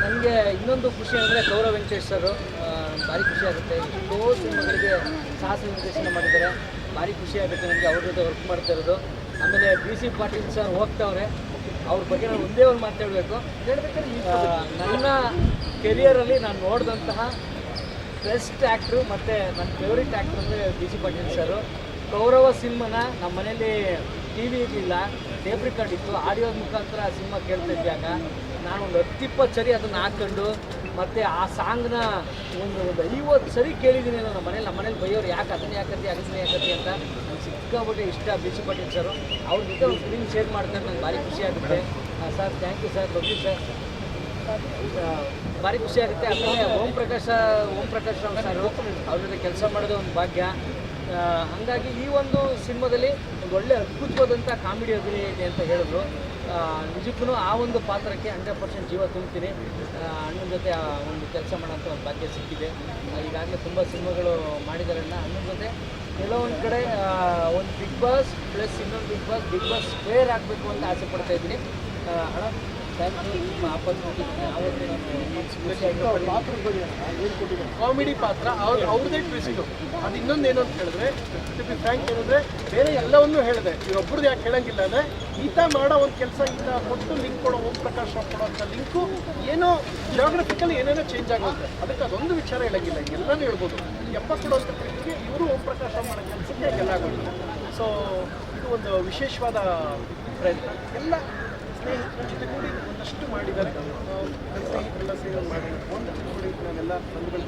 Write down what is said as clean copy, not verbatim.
ನನಗೆ ಇನ್ನೊಂದು ಖುಷಿ ಅಂದರೆ ಗೌರವ್ ವೆಂಕಟೇಶ್ ಸರ್ ಭಾರಿ ಖುಷಿ ಆಗುತ್ತೆ. ಎಷ್ಟೋ ಸಿನಿಮಾಗಳಿಗೆ ಸಾಹಸ ನಿರ್ದೇಶನ ಮಾಡಿದ್ದಾರೆ. ಭಾರಿ ಖುಷಿ ಆಗುತ್ತೆ ನನಗೆ ಅವ್ರ ಜೊತೆ ವರ್ಕ್ ಮಾಡ್ತಾ ಇರೋದು. ಆಮೇಲೆ BC ಪಾಟೀಲ್ ಸರ್ ಹೋಗ್ತಾವ್ರೆ, ಅವ್ರ ಬಗ್ಗೆ ನಾನು ಒಂದೇ ಒಂದು ಮಾತಾಡಬೇಕು. ನನ್ನ ಕೆರಿಯರಲ್ಲಿ ನಾನು ನೋಡಿದಂತಹ ಬೆಸ್ಟ್ ಆ್ಯಕ್ಟ್ರು ಮತ್ತು ನನ್ನ ಫೇವ್ರೇಟ್ ಆ್ಯಕ್ಟ್ರು ಅಂದರೆ BC ಪಾಟೀಲ್ ಸರು. ಗೌರವ ಸಿನಿಮಾನ ನಮ್ಮ ಮನೇಲಿ TV ಇರಲಿಲ್ಲ, ಟೇಪ್ ರೆಕಾರ್ಡ್ ಇತ್ತು. ಆಡಿಯೋದ ಮುಖಾಂತರ ಆ ಸಿನಿಮಾ ಕೇಳ್ತಿದ್ದೆ. ಆಗ ನಾನು ಒಂದು 10-20 ಸರಿ ಅದನ್ನು ಹಾಕ್ಕೊಂಡು ಮತ್ತು ಆ ಸಾಂಗ್ನ ಒಂದು 50 ಸರಿ ಕೇಳಿದ್ದೀನಿ. ನಮ್ಮ ಮನೇಲಿ ಬೈಯೋರು ಯಾಕೆ ಅದನ್ನೇ ಯಾಕತ್ತಿ ಅಂತ. ನಂಗೆ ಸಿಕ್ಕಾಬಿಟ್ಟೆ ಇಷ್ಟ BC ಪಾಟೀಲ್ ಸರು. ಅವ್ರ ಜೊತೆ ಒಂದು ಸ್ಕ್ರೀನ್ ಶೇರ್ ಮಾಡ್ತಾರೆ, ನಂಗೆ ಭಾರಿ ಖುಷಿ ಆಗುತ್ತೆ. Sir thank you sir, love you sir. ಭಾರಿ ಖುಷಿ ಆಗುತ್ತೆ. ಆಮೇಲೆ ಓಂ ಪ್ರಕಾಶ್ ರಾವ್ ಸರ್ ಅವ್ರ ಜೊತೆ ಕೆಲಸ ಮಾಡೋದೇ ಒಂದು ಭಾಗ್ಯ. ಹಾಗಾಗಿ ಈ ಒಂದು ಸಿನಿಮಾದಲ್ಲಿ ಒಂದು ಒಳ್ಳೆ ಅದ್ಭುತವಾದಂಥ ಕಾಮಿಡಿ ಅಭಿನಯ ಇದೆ ಅಂತ ಹೇಳಿದ್ರು. ನಿಜಕ್ಕೂ ಆ ಒಂದು ಪಾತ್ರಕ್ಕೆ 100% ಜೀವ ತುಂಬ್ತೀನಿ. ಅಣ್ಣನ ಜೊತೆ ಒಂದು ಕೆಲಸ ಮಾಡೋಂಥ ಒಂದು ಭಾಗ್ಯ ಸಿಕ್ಕಿದೆ. ಈಗಾಗಲೇ ತುಂಬ ಸಿನಿಮಾಗಳು ಮಾಡಿದ್ದಾರೆ ಅಣ್ಣನ ಜೊತೆ. ಕೆಲವೊಂದು ಕಡೆ ಒಂದು ಬಿಗ್ ಬಾಸ್ ಪ್ಲಸ್ ಇನ್ನೊಂದು ಬಿಗ್ ಬಾಸ್ ಸ್ಕ್ವೇರ್ ಆಗಬೇಕು ಅಂತ ಆಸೆ ಪಡ್ತಾ ಇದ್ದೀನಿ. ಅಣ್ಣ ಥ್ಯಾಂಕ್ ಯು. ನಿಮ್ಮ ಆಪರ್ಚುನಿಟಿ ಯಾವತ್ತೂ ನಾನು ಕಾಮಿಡಿ ಪಾತ್ರ ಅವ್ರದ್ದೇ ಟ್ವಿಸ್ಟು. ಅದು ಇನ್ನೊಂದು ಏನು ಅಂತ ಹೇಳಿದ್ರೆ, ಟು ಬಿ ಫ್ರ್ಯಾಂಕ್ ಏನಂದರೆ ಬೇರೆ ಎಲ್ಲವನ್ನೂ ಹೇಳಿದೆ, ಇವರೊಬ್ಬರದ್ದು ಯಾಕೆ ಹೇಳೋಂಗಿಲ್ಲ ಅಂದರೆ ಈತ ಮಾಡೋ ಒಂದು ಕೆಲಸ ಈತ ಕೊಟ್ಟು ಲಿಂಕ್ ಕೊಡೋ ಓಂ ಪ್ರಕಾಶ್ ರಾವ್ ಕೊಡೋಂಥ ಲಿಂಕು ಏನೋ ಜಾಗ್ರಫಿಕಲಿ ಏನೇನೋ ಚೇಂಜ್ ಆಗುತ್ತೆ. ಅದಕ್ಕೆ ಅದೊಂದು ವಿಚಾರ ಹೇಳೋಂಗಿಲ್ಲ, ಎಲ್ಲನೂ ಹೇಳ್ಬೋದು. ಎಪ್ಪ ಕೊಡುವಂಥ ಪ್ರೀತಿಗೆ ಇವರು ಓಂ ಪ್ರಕಾಶ್ ರಾವ್ ಮಾಡೋ ಕೆಲಸಕ್ಕೆ ಎಲ್ಲ ಆಗೋದಿಲ್ಲ. ಸೊ ಇದು ಒಂದು ವಿಶೇಷವಾದ ಪ್ರಯತ್ನ. ಎಲ್ಲ ಸ್ನೇಹಿತರ ಜೊತೆ ಕೂಡಿ ಒಂದಷ್ಟು ಮಾಡಿದ್ದಾರೆ. ಸ್ನೇಹಿತರೆಲ್ಲ ಸೇರಿ ಮಾಡೋದು ಒಂದು ನಾನೆಲ್ಲ ಬಂಧುಗಳು